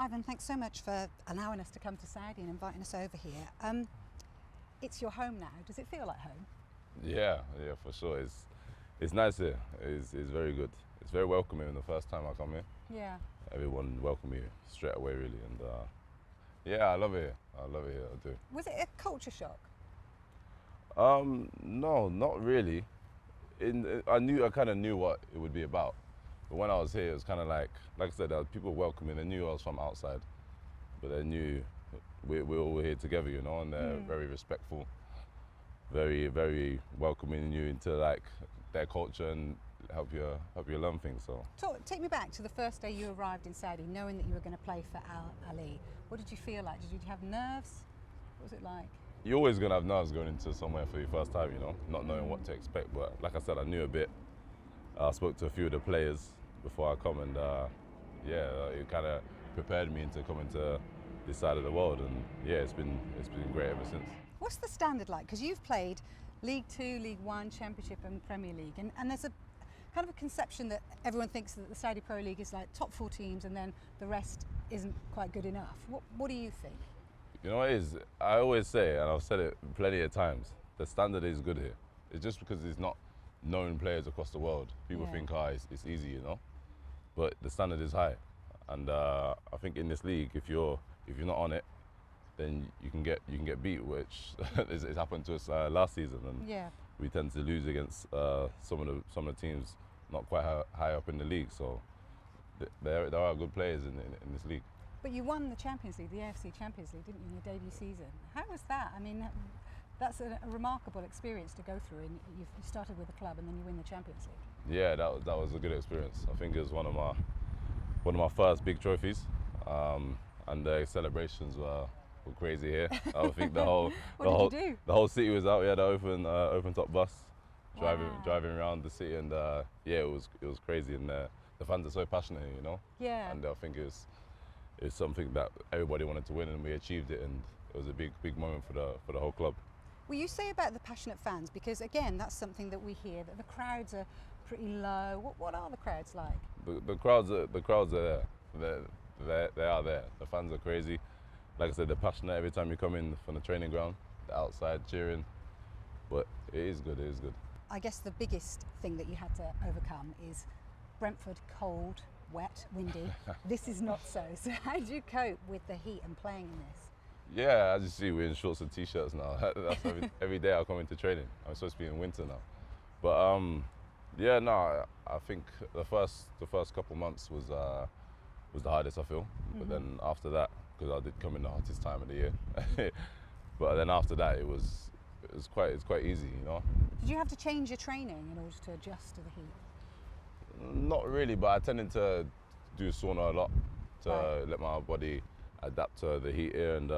Ivan, thanks so much for allowing us to come to Saudi and inviting us over here. It's your home now. Does it feel like home? Yeah, for sure. It's nice here. It's very good. It's very welcoming the first time I come here. Yeah. Everyone welcomed me straight away, really, and yeah, I love it here. I love it here. I do. Was it a culture shock? No, not really. I kind of knew what it would be about, but when I was here, it was kind of like I said, there were people welcoming. They knew I was from outside, but they knew we're all here together, you know, and they're very respectful, very, very welcoming you into like their culture and help you learn things. So Take me back to the first day you arrived in Saudi, knowing that you were going to play for Al-Ahli. What did you feel like? Did you have nerves? What was it like? You're always gonna have nerves going into somewhere for your first time, you know, not knowing what to expect. But like I said, I knew a bit. I spoke to a few of the players before I come, and yeah, it kind of prepared me into coming to this side of the world, and yeah, it's been great ever since. What's the standard like? Because you've played League Two, League One, Championship and Premier League, and there's a kind of a conception that everyone thinks that the Saudi Pro League is like top 4 teams and then the rest isn't quite good enough. What do you think? You know what it is? I always say, and I've said it plenty of times, the standard is good here. It's just because it's not known players across the world. People think, it's easy, you know? But the standard is high. And I think in this league, if you're not on it, then you can get beat, which it's happened to us last season. And we tend to lose against some of the teams not quite high up in the league. So there are good players in this league. But you won the Champions League, the AFC Champions League, didn't you, in your debut season? How was that? I mean, that's a remarkable experience to go through. And you started with the club, and then you win the Champions League. Yeah, that was a good experience. I think it was one of my first big trophies, and the celebrations were crazy here. I think the whole city was out. We had an open top bus driving around the city, and yeah, it was crazy. And the fans are so passionate, you know. Yeah. And I think it's something that everybody wanted to win, and we achieved it, and it was a big moment for the whole club. Well, you say about the passionate fans, because again, that's something that we hear, that the crowds are pretty low. What are the crowds like? The crowds are there. They are there. The fans are crazy. Like I said, they're passionate every time you come in from the training ground. They're outside cheering, but it is good. It is good. I guess the biggest thing that you had to overcome is Brentford, cold, wet, windy. This is not so. So how do you cope with the heat and playing in this? Yeah, as you see, we're in shorts and t-shirts now. That's every day I come into training. I'm supposed to be in winter now, but yeah, no, I think the first couple months was the hardest, I feel. But then after that, because I did come in the hottest time of the year, but then after that it was quite easy, you know. Did you have to change your training in order to adjust to the heat? Not really, but I tended to do sauna a lot to let my body adapt to the heat here, and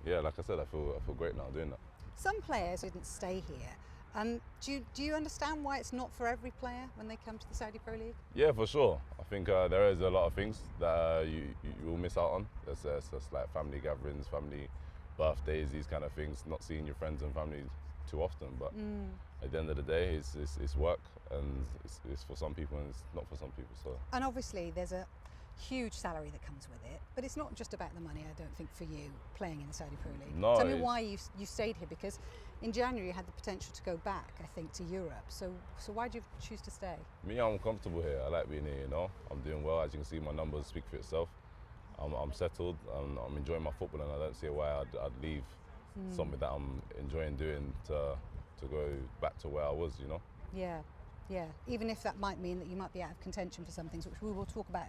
yeah, like I said, I feel great now doing that. Some players didn't stay here. Do you understand why it's not for every player when they come to the Saudi Pro League? Yeah, for sure. I think there is a lot of things that you will miss out on. There's like family gatherings, family birthdays, these kind of things. Not seeing your friends and family too often, but at the end of the day, it's work, and it's for some people and it's not for some people. So. And obviously, there's a huge salary that comes with it, but it's not just about the money, I don't think, for you playing in the Saudi Pro League. No, tell me why you stayed here, because in January you had the potential to go back, I think, to Europe. So why did you choose to stay? Me, I'm comfortable here. I like being here, you know. I'm doing well. As you can see, my numbers speak for itself. I'm settled, and I'm enjoying my football, and I don't see why I'd leave something that I'm enjoying doing to go back to where I was, you know. Yeah. Even if that might mean that you might be out of contention for some things, which we will talk about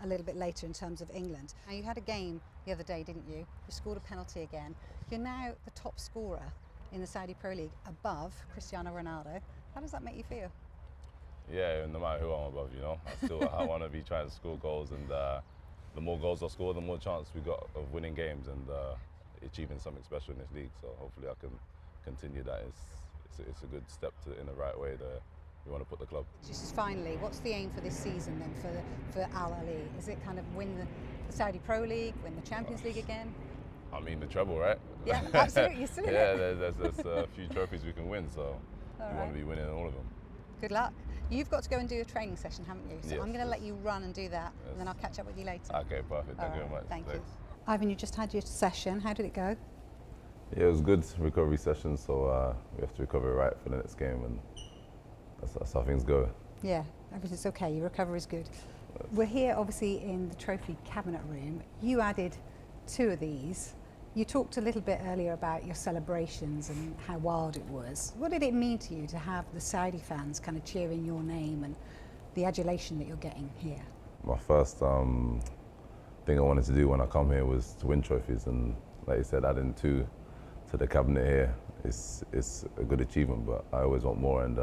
a little bit later in terms of England. Now, you had a game the other day, didn't you? You scored a penalty again. You're now the top scorer in the Saudi Pro League, above Cristiano Ronaldo. How does that make you feel? Yeah, no matter who I'm above, you know, I want to be trying to score goals, and the more goals I score, the more chance we got of winning games and achieving something special in this league. So hopefully I can continue that. It's a good step in the right way there. We want to put the club. Just finally, what's the aim for this season then for Al-Ahli? Is it kind of win the Saudi Pro League, win the Champions League again? I mean, the treble, right? Yeah, absolutely. You're still in it. Yeah, there's a few trophies we can win, so we want to be winning all of them. Good luck. You've got to go and do a training session, haven't you? So Yes, I'm going to let yes. you run and do that, and then I'll catch up with you later. Okay, perfect. Thank you very much. Thank you. Thanks. Ivan, you just had your session. How did it go? Yeah, it was good recovery session, so we have to recover right for the next game, and that's how things go. Yeah, everything's okay. Your recovery is good. We're here, obviously, in the trophy cabinet room. You added 2 of these. You talked a little bit earlier about your celebrations and how wild it was. What did it mean to you to have the Saudi fans kind of cheering your name and the adulation that you're getting here? My first thing I wanted to do when I come here was to win trophies, and like you said, adding 2 to the cabinet here is a good achievement, but I always want more, and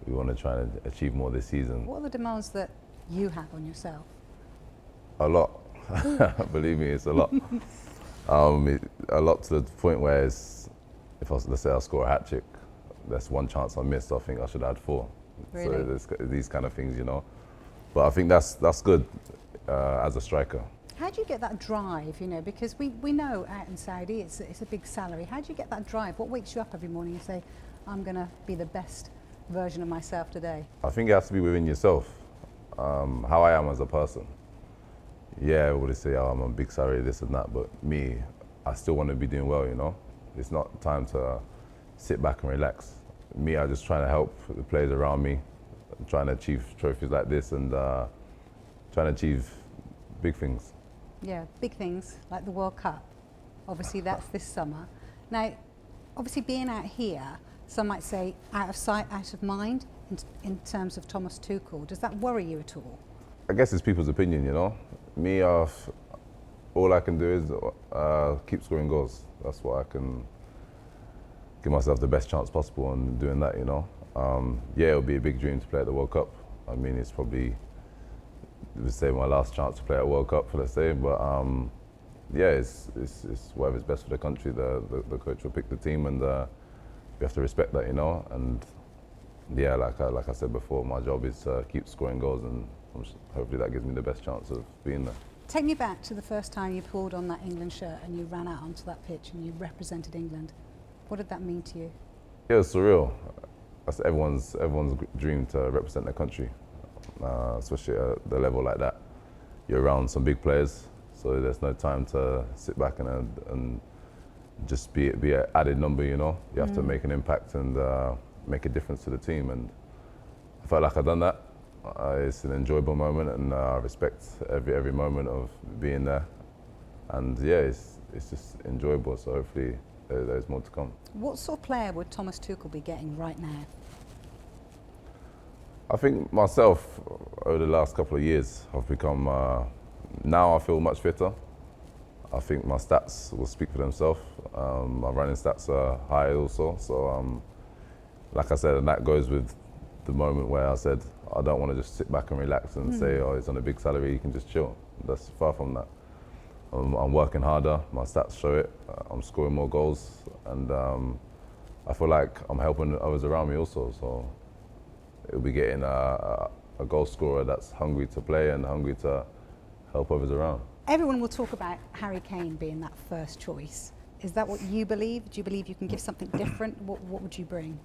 we want to try and achieve more this season. What are the demands that you have on yourself? A lot. Believe me, it's a lot. A lot to the point where let's say I score a hat trick, that's 1 chance I missed. I think I should have had 4. Really? So there's these kind of things, you know. But I think that's good as a striker. How do you get that drive, you know, because we know out in Saudi it's a big salary. How do you get that drive? What wakes you up every morning and say, I'm going to be the best version of myself today? I think it has to be within yourself, how I am as a person. Yeah, everybody say, oh, I'm on big salary, this and that, but me, I still want to be doing well, you know. It's not time to sit back and relax. Me, I'm just trying to help the players around me, trying to achieve trophies like this, and trying to achieve big things. Yeah, big things like the World Cup. Obviously, that's this summer. Now, obviously being out here, some might say out of sight, out of mind in terms of Thomas Tuchel. Does that worry you at all? I guess it's people's opinion, you know. Me, all I can do is keep scoring goals. That's what I can give myself the best chance possible on doing that, you know. Yeah, it'll be a big dream to play at the World Cup. I mean, it's probably, let's say, my last chance to play at a World Cup, let's say. But yeah, it's whatever's best for the country. The coach will pick the team, and we have to respect that, you know. And yeah, like I said before, my job is to keep scoring goals, and hopefully that gives me the best chance of being there. Take me back to the first time you pulled on that England shirt and you ran out onto that pitch and you represented England. What did that mean to you? Yeah, it was surreal. That's everyone's dream to represent their country, especially at the level like that. You're around some big players, so there's no time to sit back and just be an added number, you know. You have to make an impact and make a difference to the team, and I felt like I've done that. It's an enjoyable moment, and I respect every moment of being there. And yeah, it's just enjoyable. So hopefully there's more to come. What sort of player would Thomas Tuchel be getting right now? I think myself, over the last couple of years, I've become, now I feel much fitter. I think my stats will speak for themselves. My running stats are high also. So like I said, and that goes with the moment where I said, I don't want to just sit back and relax and say, oh, it's on a big salary, you can just chill. That's far from that. I'm working harder, my stats show it, I'm scoring more goals, and I feel like I'm helping others around me also. So it'll be getting a goal scorer that's hungry to play and hungry to help others around. Everyone will talk about Harry Kane being that first choice. Is that what you believe? Do you believe you can give something different? What would you bring?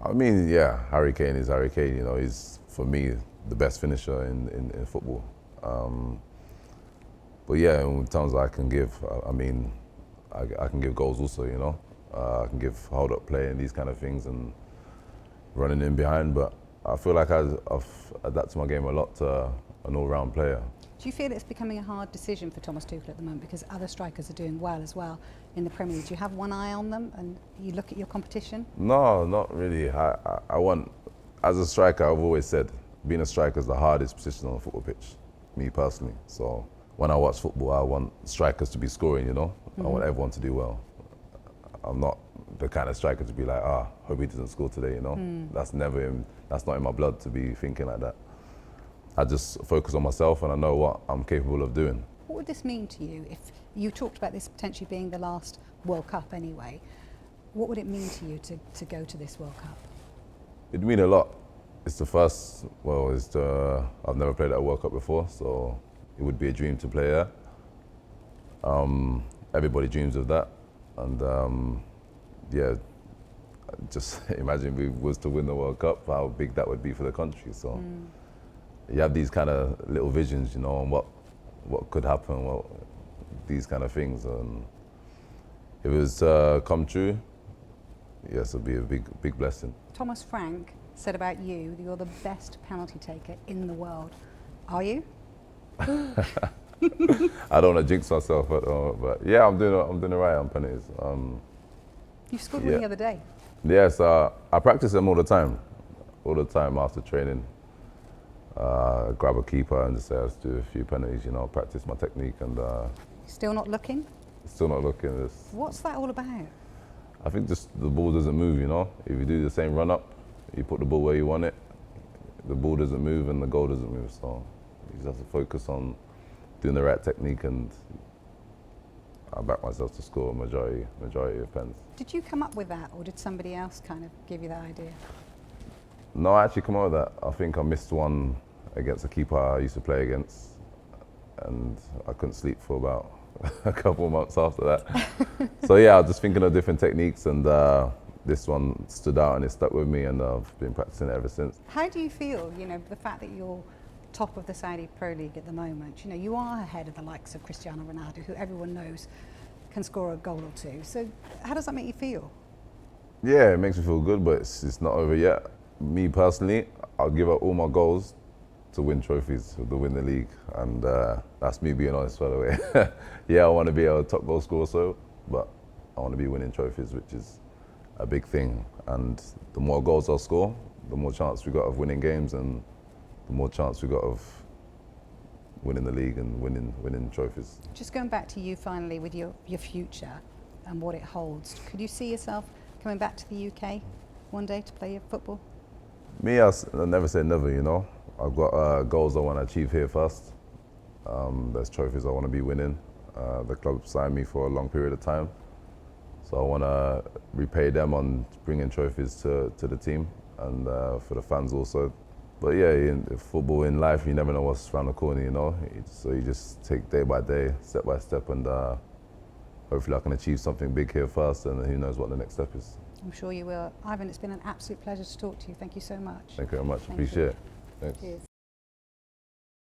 I mean, yeah, Harry Kane is Harry Kane. You know, he's, for me, the best finisher in football. But yeah, in terms I can give, I mean, I can give goals also, you know. I can give hold-up play and these kind of things and running in behind. But I feel like I've adapted my game a lot to an all-round player. Do you feel it's becoming a hard decision for Thomas Tuchel at the moment because other strikers are doing well as well in the Premier League? Do you have one eye on them and you look at your competition? No, not really. I want, as a striker, I've always said, being a striker is the hardest position on a football pitch, me personally. So when I watch football, I want strikers to be scoring, you know? I want everyone to do well. I'm not the kind of striker to be like, hope he doesn't score today, you know? That's not in my blood to be thinking like that. I just focus on myself and I know what I'm capable of doing. What would this mean to you if you talked about this potentially being the last World Cup anyway? What would it mean to you to go to this World Cup? It'd mean a lot. It's the first, I've never played at a World Cup before, so it would be a dream to play there. Everybody dreams of that. And yeah, just imagine if we was to win the World Cup, how big that would be for the country. So you have these kind of little visions, you know, on what could happen, these kind of things. And if it was come true, yes, it'd be a big blessing. Thomas Frank said about you that you're the best penalty taker in the world. Are you? I don't want to jinx myself, but yeah, I'm doing all right on penalties. You scored one the other day. Yes, I practice them all the time after training. Grab a keeper and just say, let's do a few penalties, you know, practice my technique. And Still not looking? Still not looking. What's that all about? I think just the ball doesn't move, you know. If you do the same run up, you put the ball where you want it, the ball doesn't move and the goal doesn't move. So you just have to focus on doing the right technique, and I back myself to score a majority of pens. Did you come up with that, or did somebody else kind of give you that idea? No, I actually come up with that. I think I missed one against a keeper I used to play against, and I couldn't sleep for about a couple of months after that. So yeah, I was just thinking of different techniques, and this one stood out and it stuck with me, and I've been practicing it ever since. How do you feel, you know, the fact that you're top of the Saudi Pro League at the moment? You know, you are ahead of the likes of Cristiano Ronaldo, who everyone knows can score a goal or two. So how does that make you feel? Yeah, it makes me feel good, but it's not over yet. Me personally, I'll give up all my goals to win trophies, to win the league, and that's me being honest, by the way. Yeah, I want to be a top goal scorer, but I want to be winning trophies, which is a big thing. And the more goals I score, the more chance we got of winning games, and the more chance we got of winning the league and winning trophies. Just going back to you finally with your future and what it holds, could you see yourself coming back to the UK one day to play your football? Me, I never say never, you know. I've got goals I want to achieve here first. There's trophies I want to be winning. The club signed me for a long period of time, so I want to repay them on bringing trophies to the team, and for the fans also. But yeah, in football, in life, you never know what's around the corner, you know. So you just take day by day, step by step, and hopefully I can achieve something big here first, and who knows what the next step is. I'm sure you will. Ivan, it's been an absolute pleasure to talk to you. Thank you so much. Thank you very much. Appreciate it. Thanks. Cheers.